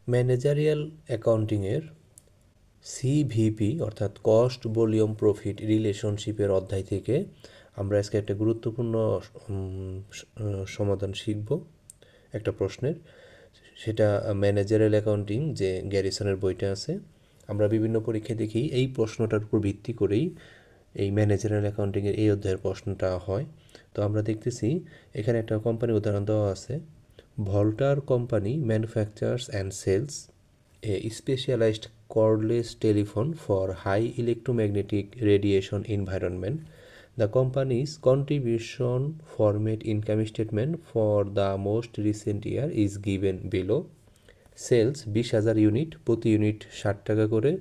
Managerial অ্যাকাউন্টিংয়ের CVP অর্থাৎ cost volume profit রিলেশনশিপের অধ্যায় থেকে আমরা আজকে একটা গুরুত্বপূর্ণ সমাধান শিখব একটা প্রশ্নের। সেটা ম্যানেজারিয়াল অ্যাকাউন্টিং যে গ্যারিসনের বইটা আছে, আমরা বিভিন্ন পরীক্ষায় দেখি এই প্রশ্নটার উপর ভিত্তি করেই এই ম্যানেজারিয়াল অ্যাকাউন্টিংয়ের এই অধ্যায়ের প্রশ্নটা হয়। তো আমরা দেখতেছি এখানে একটা কোম্পানির উদাহরণ দেওয়া আছে। ভল্টার company manufactures and sells a specialized cordless telephone for high electromagnetic radiation environment. The company's contribution format income statement for the most recent year is given below. Sales 20,000 unit, প্রতি ইউনিট $60 করে,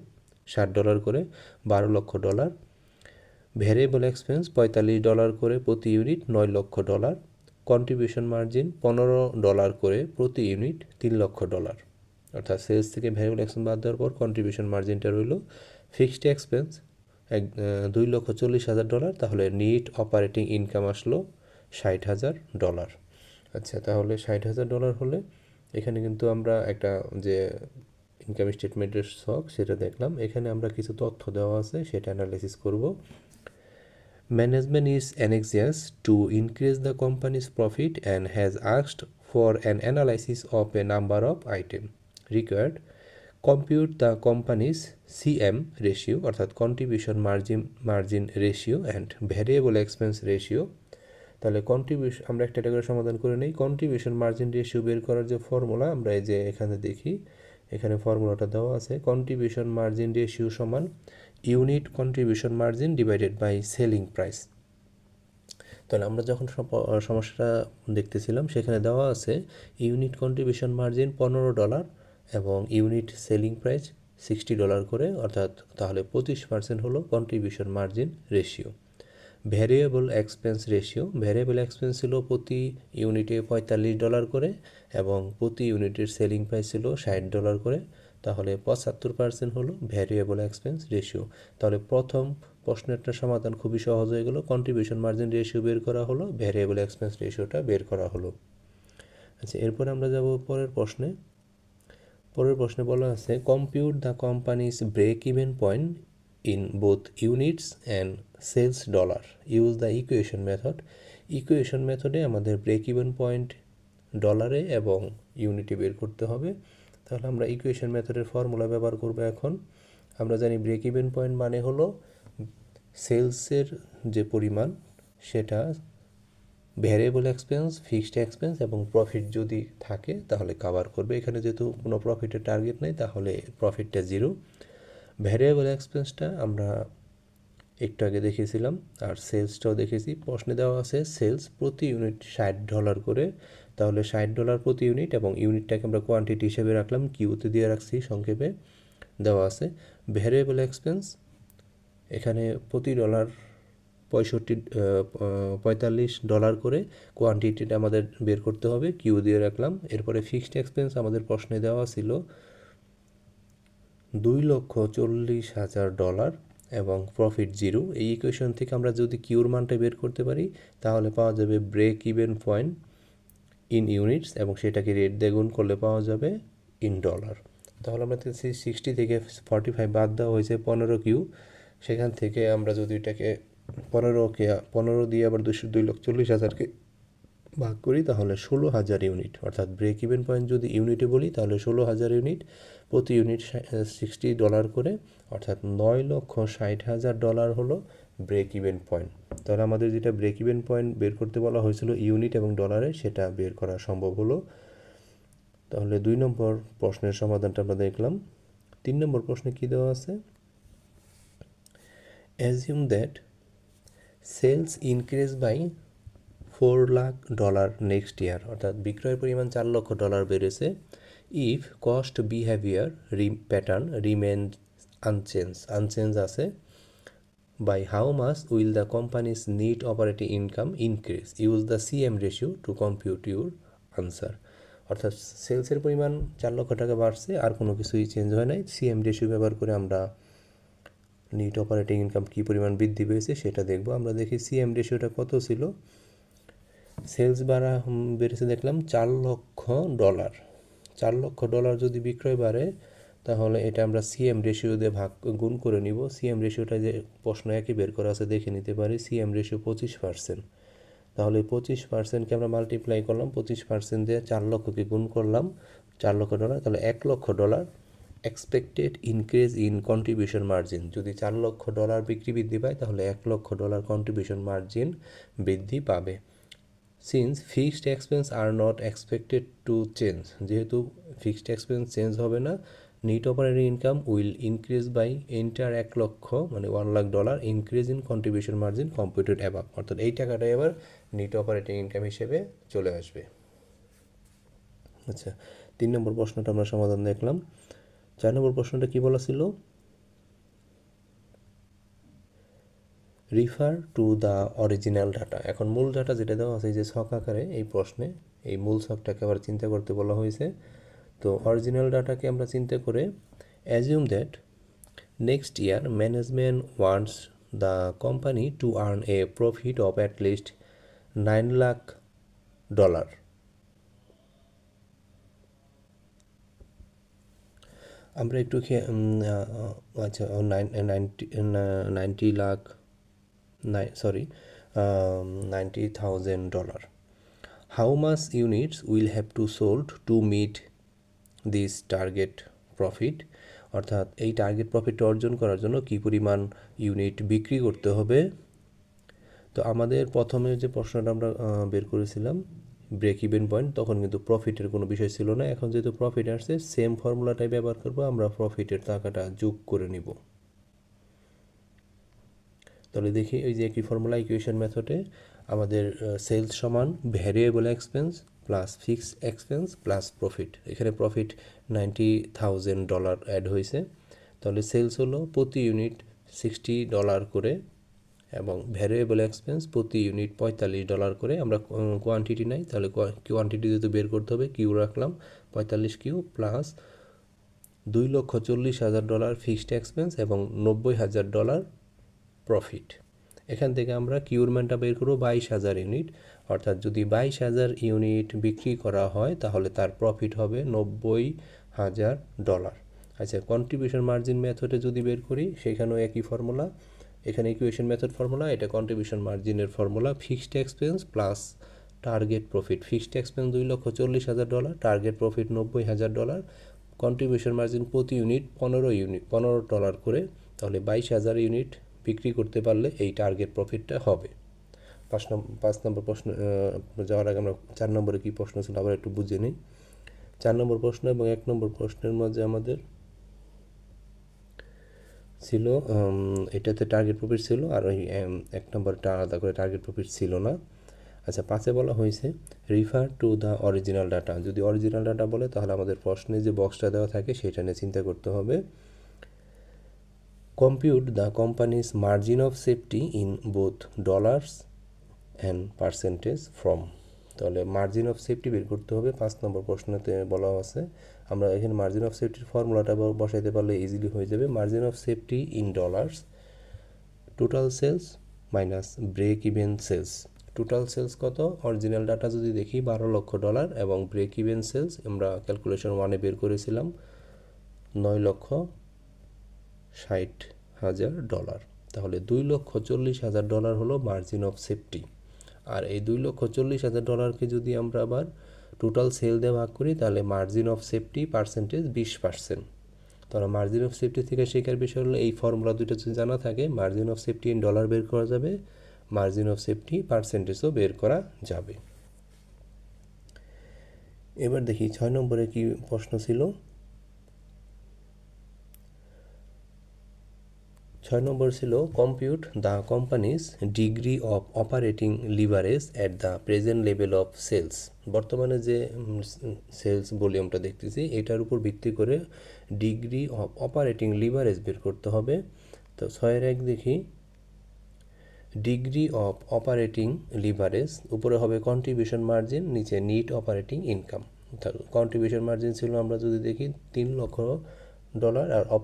$60 করে, $12 লক্ষ। ভ্যারিয়েবল এক্সপেন্স $45 করে, প্রতি unit $9 লক্ষ। Contribution margin $15 করে, প্রতি unit $3 লক্ষ। অর্থাৎ সেলস থেকে ভ্যারিয়েবল এক্সপেন্স বাদ দেওয়ার পর কন্ট্রিবিউশন মার্জিনটা রইল। ফিক্সড এক্সপেন্স $2,40,000, তাহলে নিট অপারেটিং ইনকাম আসলো $60,000। আচ্ছা, তাহলে $60,000 হলে এখানে কিন্তু আমরা একটা যে ইনকাম স্টেটমেন্টের ছক সেটা দেখলাম। এখানে আমরা কিছু তথ্য দেওয়া আছে, সেটা অ্যানালাইসিস করব। Management is anxious to increase the company's profit and has asked for an analysis of a number of items required. Compute the company's CM ratio অর্থাৎ contribution margin ratio and variable expense ratio. তাহলে contribution আমরা একটা করে সমাধান করে নেই। Contribution margin ratio বের করার যে ফর্মুলা আমরা এই যে এখানে দেখি, এখানে ফর্মুলাটা দেওয়া আছে। কন্ট্রিবিউশন মার্জিন রেশিও সমান unit contribution margin divided by selling price. তাহলে আমরা যখন সমস্যাটা দেখতেছিলাম সেখানে দেওয়া আছে ইউনিট কন্ট্রিবিউশন মার্জিন $15 এবং ইউনিট সেলিং প্রাইস $60 করে, অর্থাৎ তাহলে 25% হলো contribution margin ratio. Variable expense ratio, variable expense ছিল প্রতি ইউনিটে $45 করে এবং প্রতি ইউনিটের সেলিং প্রাইস ছিল $60 করে, তাহলে 75% হলো ভ্যারিয়েবল এক্সপেন্স রেশিও। তাহলে প্রথম প্রশ্নেরটা সমাধান খুবই সহজ হয়ে গেল। কন্ট্রিবিউশন মার্জিন রেশিও বের করা হলো, ভ্যারিয়েবল এক্সপেন্স রেশিওটা বের করা হলো। আচ্ছা, এরপরে আমরা যাব পরের প্রশ্নে। পরের প্রশ্নে বলা আছে compute the company's break even point in both units and sales dollar, use the equation method. Equation মেথডে আমাদের ব্রেক ইভেন পয়েন্ট ডলারে এবং ইউনিটে বের করতে হবে। তাহলে আমরা ইকুয়েশন মেথডের ফর্মুলা ব্যবহার করব। এখন আমরা জানি ব্রেক ইভেন পয়েন্ট মানে হলো সেলসের যে পরিমাণ সেটা ভ্যারিয়েবল এক্সপেন্স, ফিক্সড এক্সপেন্স এবং প্রফিট যদি থাকে তাহলে কভার করবে। এখানে যেহেতু কোনো প্রফিটের টার্গেট নেই তাহলে প্রফিটটা 0। ভ্যারিয়েবল এক্সপেন্সটা আমরা একটু আগে দেখেছিলাম, আর সেলসটাও দেখেছি। প্রশ্নে দেওয়া আছে সেলস প্রতি ইউনিট $60 করে, তাহলে $60 প্রতি ইউনিট এবং ইউনিটটাকে আমরা কোয়ান্টিটি হিসেবে রাখলাম, কিউতে দিয়ে রাখছি সংক্ষেপে দেওয়া আছে। ভ্যারিয়েবল এক্সপেন্স এখানে প্রতি ডলার $45 করে, কোয়ান্টিটিটা আমাদের বের করতে হবে, কিউ দিয়ে রাখলাম। এরপরে ফিক্সড এক্সপেন্স আমাদের প্রশ্নে দেওয়া ছিল $2,40,000 এবং প্রফিট 0। এই ইকুয়েশন থেকে আমরা যদি কিউর মানটা বের করতে পারি তাহলে পাওয়া যাবে break even point in units এবং সেটাকে রেট দিয়ে গুণ করলে পাওয়া যাবে ইন ডলার। তাহলে আমরা দেখছি 60 থেকে 45 বাদ দেওয়া হয়েছে 15 কিউ। সেখান থেকে আমরা যদি এটাকে 15 দিয়ে আবার 2,40,000কে ভাগ করি তাহলে 16,000 ইউনিট, অর্থাৎ ব্রেক ইভেন পয়েন্ট যদি ইউনিটে বলি তাহলে 16,000 ইউনিট, প্রতি ইউনিট $60 করে, অর্থাৎ $9,60,000 হলো ব্রেক ইভেন পয়েন্ট। তাহলে আমাদের যেটা ব্রেক ইভেন পয়েন্ট বের করতে বলা হয়েছিল ইউনিট এবং ডলারে, সেটা বের করা সম্ভব হলো। তাহলে 2 নম্বর প্রশ্নের সমাধানটা আমরা দেখলাম। 3 নম্বর প্রশ্নে কী দেওয়া আছে? Assume that sales increase by $4 lakh next year, অর্থাৎ বিক্রয়ের পরিমাণ $4 লক্ষ বেড়েছে। If cost behaviour pattern remained unchanged আছে, by how much will the company's net operating income increase, use the CM ratio to compute your answer. অর্থাৎ সেলসের পরিমাণ $4 লক্ষ বাড়ছে, আর কোনো কিছুই চেঞ্জ হয় নাই। সিএম রেশিও ব্যবহার করে আমরা নিট অপারেটিং ইনকাম কী পরিমাণ বৃদ্ধি পেয়েছে সেটা দেখব। আমরা দেখি সিএম রেশিওটা কত ছিল। সেলস বেড়েছে দেখলাম $4 লক্ষ, $4 লক্ষ যদি বিক্রয় বাড়ে তাহলে এটা আমরা সিএম রেশিও দিয়ে গুণ করে নিব। সিএম রেশিওটা যে প্রশ্ন একই বের করা আছে দেখে নিতে পারি। CM ratio 25%। তাহলে 25%কে আমরা মাল্টিপ্লাই করলাম, 25% দিয়ে 4 লক্ষকে গুণ করলাম, $4 লক্ষ। তাহলে $1 লক্ষ expected increase in contribution margin. যদি $4 লক্ষ বিক্রি বৃদ্ধি পায় তাহলে $1 লক্ষ কন্ট্রিবিউশন মার্জিন বৃদ্ধি পাবে। Since fixed expense are not expected to change, যেহেতু ফিক্সড এক্সপেন্স চেঞ্জ হবে না, net operating income will increase by এন্টার $1 লক্ষ মানে $1 lakh increase in contribution margin computed above. অর্থাৎ এই টাকাটাই এবার নেট অপারেটিং ইনকাম হিসেবে চলে আসবে। আচ্ছা, 3 নম্বর প্রশ্নটা আমরা সমাধান দেখলাম। 4 নম্বর প্রশ্নটা কি বলা ছিল? Refer to the original data. এখন মূল ডাটা যেটা দেওয়া আছে যে ছক আকারে এই প্রশ্নে, এই মূল ছকটাকে আবার চিন্তা করতে বলা হয়েছে। তো অরিজিনাল ডাটাকে আমরা চিন্তা করে assume that next year management wants the company to earn A profit of at least $9 lakh. আমরা একটু আচ্ছা 90 lakh, $90,000. How much units will have to sold to meet this target profit? অর্থাৎ এই টার্গেট প্রফিটটা অর্জন করার জন্য কী পরিমাণ ইউনিট বিক্রি করতে হবে। তো আমাদের প্রথমে যে প্রশ্নটা আমরা বের করেছিলাম ব্রেক ইভেন পয়েন্ট, তখন কিন্তু প্রফিটের কোনো বিষয় ছিল না। এখন যেহেতু প্রফিট আসছে সেম ফর্মুলাটাই ব্যবহার করব, আমরা প্রফিটের টাকাটা যোগ করে নিব। তাহলে দেখি ওই যে একই ফর্মুলা ইকুয়েশন মেথডে আমাদের সেলস সমান variable expense plus fixed expense plus profit. এখানে প্রফিট $90,000 অ্যাড হয়েছে। তাহলে সেলস হলো প্রতি ইউনিট $60 করে এবং ভ্যারিয়েবল এক্সপেন্স প্রতি ইউনিট $45 করে। আমরা কোয়ান্টিটি নাই, তাহলে কোয়ান্টিটি যেহেতু বের করতে হবে কিউ রাখলাম 45 কিউ প্লাস $2,40,000 ফিক্সড এক্সপেন্স এবং $90,000 প্রফিট। এখান থেকে আমরা কিউর মানটা বের করব 22,000 ইউনিট। অর্থাৎ যদি 22,000 ইউনিট বিক্রি করা হয় তাহলে তার প্রফিট হবে $90,000। আচ্ছা, কন্ট্রিবিউশন মার্জিন মেথডে যদি বের করি সেখানেও একই ফর্মুলা। এখানে ইকুয়েশন মেথড ফর্মুলা, এটা কন্ট্রিবিউশন মার্জিনের ফর্মুলা। Fixed expense plus target profit. Fixed expense $2,40,000, target profit $90,000, contribution margin প্রতি ইউনিট $15 করে। তাহলে 22,000 ইউনিট বিক্রি করতে পারলে এই টার্গেট প্রফিটটা হবে। 5 নম্বর প্রশ্ন যাওয়ার আগে আমরা 4 নম্বরে কী প্রশ্ন ছিল আবার একটু বুঝে নিই। 4 নম্বর প্রশ্ন এবং 1 নম্বর প্রশ্নের মাঝে আমাদের ছিল এটাতে টার্গেট প্রফিট ছিল আর ওই 1 নম্বরটা আলাদা করে টার্গেট প্রফিট ছিল না। আচ্ছা, 5-এ বলা হয়েছে refer to the original data. যদি অরিজিনাল ডাটা বলে তাহলে আমাদের প্রশ্নে যে বক্সটা দেওয়া থাকে সেটা নিয়ে চিন্তা করতে হবে। Compute the companies margin of safety in both dollars and percentage from. তাহলে মার্জিন অফ সেফটি বের করতে হবে 5 নম্বর প্রশ্নতে বলা আছে। আমরা এখানে মার্জিন অফ সেফটির ফর্মুলাটা বসাইতে পারলে ইজিলি হয়ে যাবে। Margin of safety in dollars, total sales minus break even sales. Total sales কত? অরিজিনাল ডাটা যদি দেখি $12 লক্ষ এবং ব্রেক ইভেন সেলস আমরা ক্যালকুলেশন 1-এ বের করেছিলাম $9,60,000। তাহলে $2,40,000 হলো মার্জিন অফ সেফটি। আর এই $2,40,000কে যদি আমরা আবার টোটাল সেল দিয়ে ভাগ করি তাহলে মার্জিন অফ সেফটি পার্সেন্টেজ 20%। তাহলে মার্জিন অফ সেফটি থেকে শেখার বিষয় হলো এই ফর্মুলা দুটো যদি জানা থাকে margin of safety in dollar বের করা যাবে, মার্জিন অফ সেফটি পার্সেন্টেজও বের করা যাবে। এবার দেখি 6 নম্বরে কি প্রশ্ন ছিল। 6 নম্বর ছিল compute the company's degree of operating leverage at the present level of sales. বর্তমানে যে সেলস ভলিউমটা দেখতেছি এটার উপর ভিত্তি করে ডিগ্রি অফ অপারেটিং লিভারেজ বের করতে হবে। তো 6-1 দেখি ডিগ্রি অফ অপারেটিং লিভারেজ, উপরে হবে কন্ট্রিবিউশন মার্জিন, নিচে net operating income. Contribution margin ছিল আমরা যদি দেখি $3 লক্ষ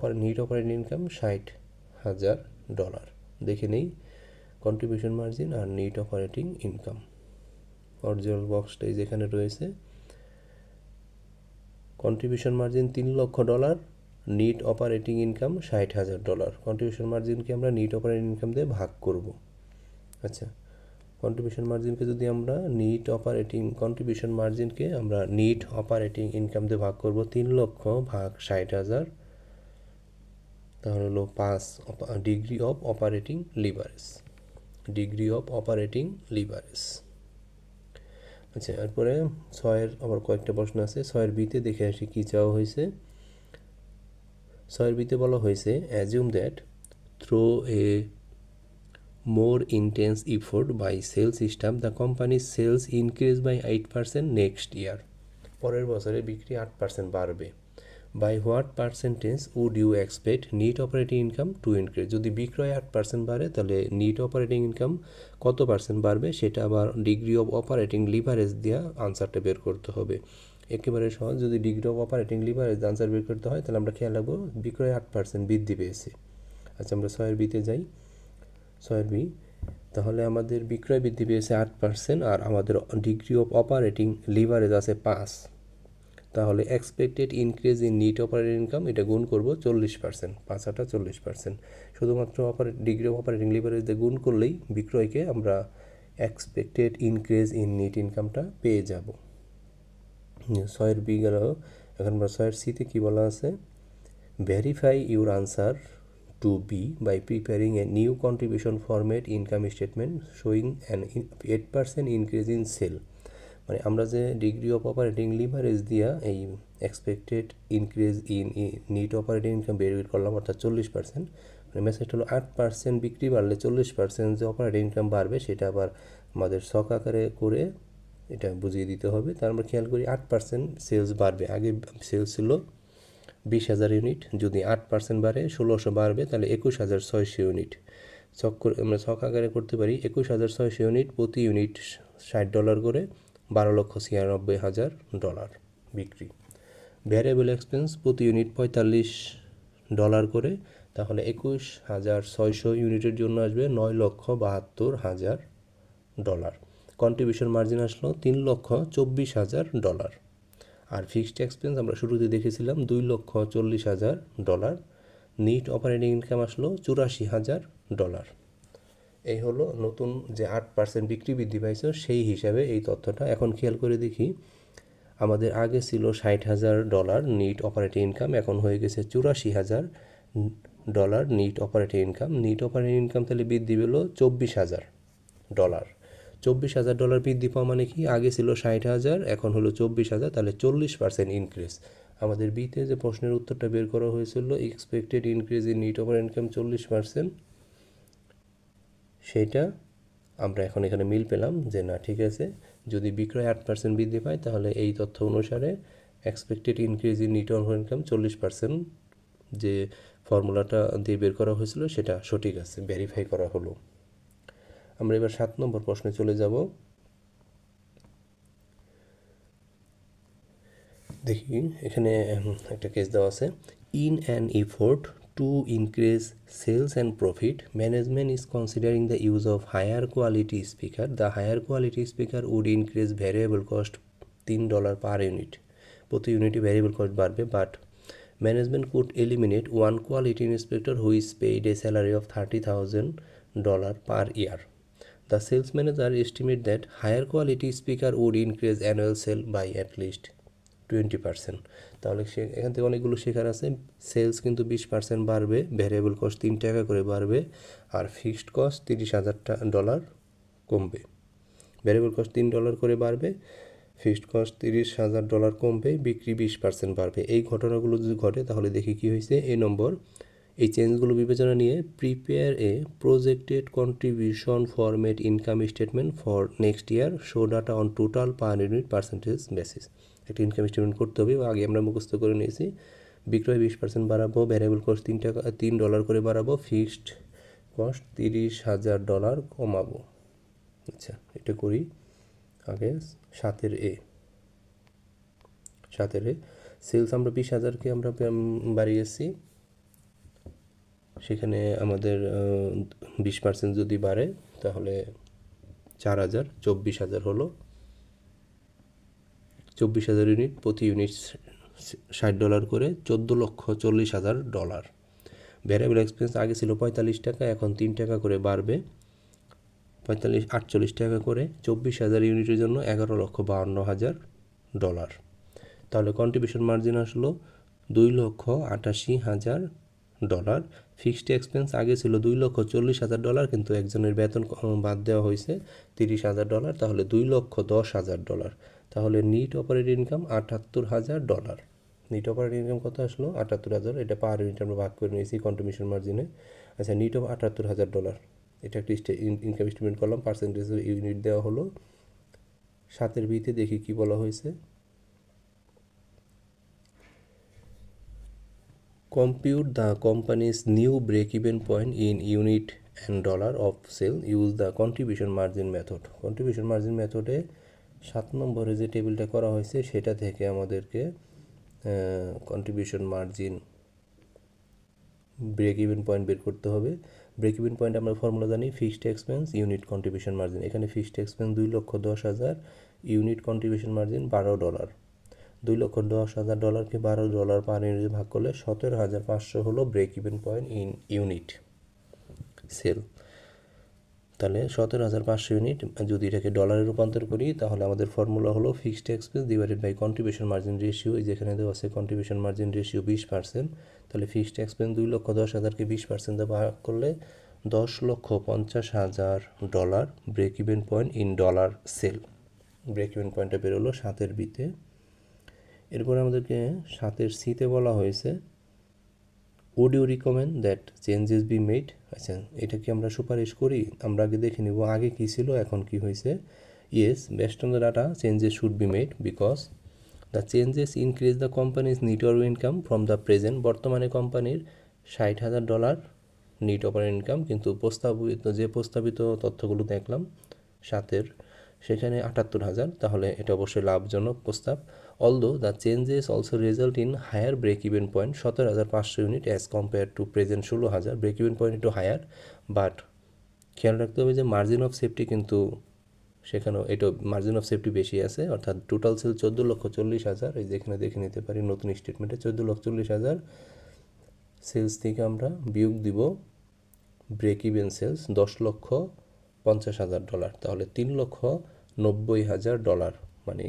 আর নিট অপারেটিং ইনকাম $60,000। দেখে নেই কন্ট্রিবিউশন মার্জিন আর নিট অপারেটিং ইনকাম। অরিজিনাল বক্সটাই যেখানে রয়েছে contribution margin $3,00,000, net operating income $60,000। Contribution মার্জিনকে আমরা নিট অপারেটিং ইনকাম দিয়ে ভাগ করব। আচ্ছা, কন্ট্রিবিউশন মার্জিনকে যদি আমরা কন্ট্রিবিউশন মার্জিনকে আমরা নিট অপারেটিং ইনকাম দিয়ে ভাগ করব, 3,00,000 ভাগ 60,000, তাহলে হলো 5 ডিগ্রি অফ অপারেটিং লিভারেজ। আচ্ছা, এরপরে 6-এর আবার কয়েকটা প্রশ্ন আছে। 6-এর বিতে দেখে আসি কী চাওয়া হয়েছে। 6-এর বিতে বলা হয়েছে assume that through a more intense effort by sales staff the company's sales increase by 8% next year। পরের বছরে বিক্রি 8% বাড়বে। by what percentage would you expect net operating income to increase? যদি বিক্রয় 8% বাড়ে তাহলে নেট অপারেটিং ইনকাম কত percent বাড়বে সেটা আবার ডিগ্রি অফ অপারেটিং লিভারেজ দিয়ে আনসারটা বের করতে হবে। একেবারে সহজ, যদি degree of operating leverage answer বের করতে হয় তাহলে আমরা খেয়াল রাখবো বিক্রয় 8% বৃদ্ধি পেয়েছে। আচ্ছা, আমরা 6-এর বিতে যাই। 6-এর বি, তাহলে আমাদের বিক্রয় বৃদ্ধি পেয়েছে 8% আর আমাদের ডিগ্রি অফ অপারেটিং লিভারেজ আছে 5, তাহলে expected increase in net operating income এটা গুণ করব 40%, 5 40%। শুধুমাত্র ডিগ্রি অফ অপারেটিং লিভারেজ দিয়ে গুণ করলেই বিক্রয়কে আমরা এক্সপেক্টেড ইনক্রিজ ইন নিট ইনকামটা পেয়ে যাব। 6-এর বি গেল। এখন আমরা 6-এর সিতে কী বলা আছে, verify your answer to B by preparing a new contribution format income statement showing an 8% increase in sale। মানে আমরা যে ডিগ্রি অফ অপারেটিং লিভারেজ দিয়া এই expected increase in net operating income বের করলাম, অর্থাৎ 40%। মানে মেসেজটা হলো 8% বিক্রি বাড়লে 40% যে অপারেটিং ইনকাম বাড়বে সেটা আবার আমাদের ছক আকারে করে এটা বুঝিয়ে দিতে হবে। তার আমরা খেয়াল করি 8% সেলস বাড়বে। আগে সেলস ছিল 20,000 ইউনিট, যদি 8% বাড়ে 1600 বাড়বে, তাহলে 21,600 ইউনিট। আমরা ছক আকারে করতে পারি 21,600 ইউনিট, প্রতি ইউনিট $60 করে, $12,96,000 বিক্রি। ভ্যারিয়েবল এক্সপেন্স প্রতি ইউনিট $45 করে, তাহলে 21,600 ইউনিটের জন্য আসবে $9,72,000। কন্ট্রিবিউশন মার্জিন আসলো $3,24,000। আর ফিক্সড এক্সপেন্স আমরা শুরুতে দেখেছিলাম $2,40,000। নিট অপারেটিং ইনকাম আসলো $84,000। এই হলো নতুন যে 8% বিক্রি বৃদ্ধি পাইছে সেই হিসাবে এই তথ্যটা। এখন খেয়াল করে দেখি, আমাদের আগে ছিল $60,000 নিট অপারেটিং ইনকাম, এখন হয়ে গেছে $84,000 net operating income. Net operating income তাহলে বৃদ্ধি পেল $24,000। $24,000 বৃদ্ধি পাওয়া মানে কি, আগে ছিল 60,000 এখন হলো 24,000, তাহলে 40% ইনক্রিজ। আমাদের বিতে যে প্রশ্নের উত্তরটা বের করা হয়েছিল expected increase in net operating income 40%, সেটা আমরা এখন এখানে মিল পেলাম যে না ঠিক আছে, যদি বিক্রয় 8% বৃদ্ধি পায় তাহলে এই তথ্য অনুসারে expected increase in net operating income 40% যে ফর্মুলাটা দিয়ে বের করা হয়েছিল সেটা সঠিক আছে, ভেরিফাই করা হলো। আমরা এবার 7 নম্বর প্রশ্নে চলে যাব। দেখি এখানে একটা কেস দেওয়া আছে। In an effort to increase sales and profit, management is considering the use of higher quality speaker. The higher quality speaker would increase variable cost $3 per unit. প্রতি ইউনিটে ভ্যারিয়েবল কস্ট বাড়বে, but management could eliminate one quality inspector who is paid a salary of $30,000 per year. The sales manager estimate that higher quality speaker would increase annual sale by at least 20%। তাহলে এখান থেকে অনেকগুলো শেখার আছে। Sales কিন্তু 20% বাড়বে, variable cost $3 করে বাড়বে, আর ফিক্সড কস্ট $30,000 কমবে। ভ্যারিয়েবল কস্ট $3 করে বাড়বে, ফিক্সড কস্ট $30,000 কমবে, বিক্রি 20% বাড়বে। এই ঘটনাগুলো যদি ঘটে তাহলে দেখি কি হয়েছে। এই নম্বর এই চেঞ্জগুলো বিবেচনা নিয়ে prepare a projected contribution format income statement for next year, show data on total per unit percentage basis. একটা ইনকাম স্টেটমেন্ট করতে হবে, আগে আমরা মুখস্থ করে নিয়েছি। বিক্রয় 20% বাড়াবো, ভ্যারিয়েবল কস্ট $3 করে বাড়াবো, ফিক্সড কস্ট $30,000 কমাবো। আচ্ছা, এটা করি আগে। 7-এর এ সেলস আমরা 20,000কে আমরা বাড়িয়েছি, সেখানে আমাদের 20% যদি বাড়ে তাহলে 4,000, 24,000 হলো। 24,000 ইউনিট, প্রতি ইউনিট $60 করে, $14,40,000। ভ্যারিয়েবল এক্সপেন্স আগে ছিল 45 টাকা, এখন 3 টাকা করে বাড়বে, 48 টাকা করে, 24,000 ইউনিটের জন্য $11,52,000। তাহলে কন্ট্রিবিউশন মার্জিন আসলো $2,88,000। ফিক্সড এক্সপেন্স আগে ছিল $2,40,000, কিন্তু একজনের বেতন বাদ দেওয়া হয়েছে $30,000, তাহলে $2,10,000। তাহলে net operating income $78,000। Net operating income কত আসলো? 78,000। এটা পার ইউনিট আমরা ভাগ করে নিয়েছি কন্ট্রিবিউশন মার্জিনে। আচ্ছা, নিট অফ $78,000, এটা একটা ইনকাম স্টেটমেন্ট করলাম, পার্সেন্টেজ ইউনিট দেওয়া হলো। 7 বিতে দেখি কি বলা হয়েছে। Compute the company's new break-even point in unit and dollar of sale. Use the contribution margin method. Contribution margin মেথডে 7 নম্বরে যে টেবিলটা করা হয়েছে সেটা থেকে আমাদেরকে contribution margin break even point বের করতে হবে। ব্রেক ইভেন পয়েন্ট আমরা ফর্মুলা জানি, fixed expense unit contribution margin. এখানে fixed expense 2,10,000, unit contribution margin $12। $2,10,000কে $12 পার ইউনিটে ভাগ করলে 17,500 হলো break even point in unit sale. তাহলে 17,500 ইউনিট, যদি এটাকে ডলারে রূপান্তর করি তাহলে আমাদের ফর্মুলা হলো fixed expense divided by contribution margin ratio. এই যেখানে দেওয়া আছে কন্ট্রিবিউশন মার্জিন রেশিও 20%। তাহলে ফিক্সড এক্সপেন্স 2,10,000কে 20% ভাগ করলে $10,50,000 break even point in dollar sale. Break even পয়েন্টটা বেরোলো 7 বিতে। এরপর আমাদেরকে 7 সিতে বলা হয়েছে would you recommend that changes be made? আচ্ছা, এটা কি আমরা সুপারিশ করি? আমরা আগে দেখে নিব আগে কি ছিল এখন কি হয়েছে। Yes, based on the data, changes should be made because the changes increase the company's net or income from the present. বর্তমানে কোম্পানির $60,000 নেট অপারেটিং ইনকাম, কিন্তু প্রস্তাবিত তথ্যগুলো দেখলাম 7 সেখানে 78,000, তাহলে এটা অবশ্যই লাভজনক প্রস্তাব। Although the changes also result in higher break-even point 17,500 unit as compared to present 16,000, break-even point একটু হায়ার, বাট খেয়াল রাখতে হবে যে মার্জিন অফ সেফটি কিন্তু সেখানেও এটা মার্জিন অফ সেফটি বেশি আছে, অর্থাৎ টোটাল সেল 14,40,000। এই যেখানে দেখে নিতে পারি নতুন স্টেটমেন্টে 14,40,000 সেলস থেকে আমরা বিয়োগ দিব ব্রেক ইভেন সেলস $10,50,000, তাহলে $3,90,000। মানে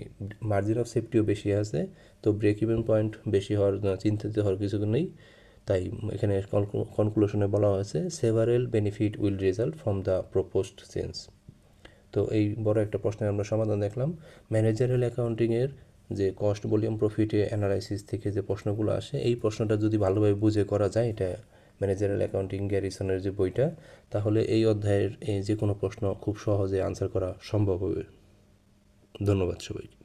মার্জিন অফ সেফটিও বেশি আছে, তো ব্রেক ইভেন পয়েন্ট বেশি হওয়ার চিন্তিত হওয়ার কিছু নেই। তাই এখানে কনক্লুশনে বলা হয়েছে several benefit will result from the proposed change. তো এই বড় একটা প্রশ্নের আমরা সমাধান দেখলাম। ম্যানেজারাল অ্যাকাউন্টিংয়ের যে কস্ট ভলিউম প্রফিট অ্যানালাইসিস থেকে যে প্রশ্নগুলো আসে, এই প্রশ্নটা যদি ভালোভাবে বুঝে করা যায়, এটা ম্যানেজারাল অ্যাকাউন্টিং গ্যারিসনের যে বইটা, তাহলে এই অধ্যায়ের যে কোনো প্রশ্ন খুব সহজে আনসার করা সম্ভব হবে। ধন্যবাদ সবাইকে।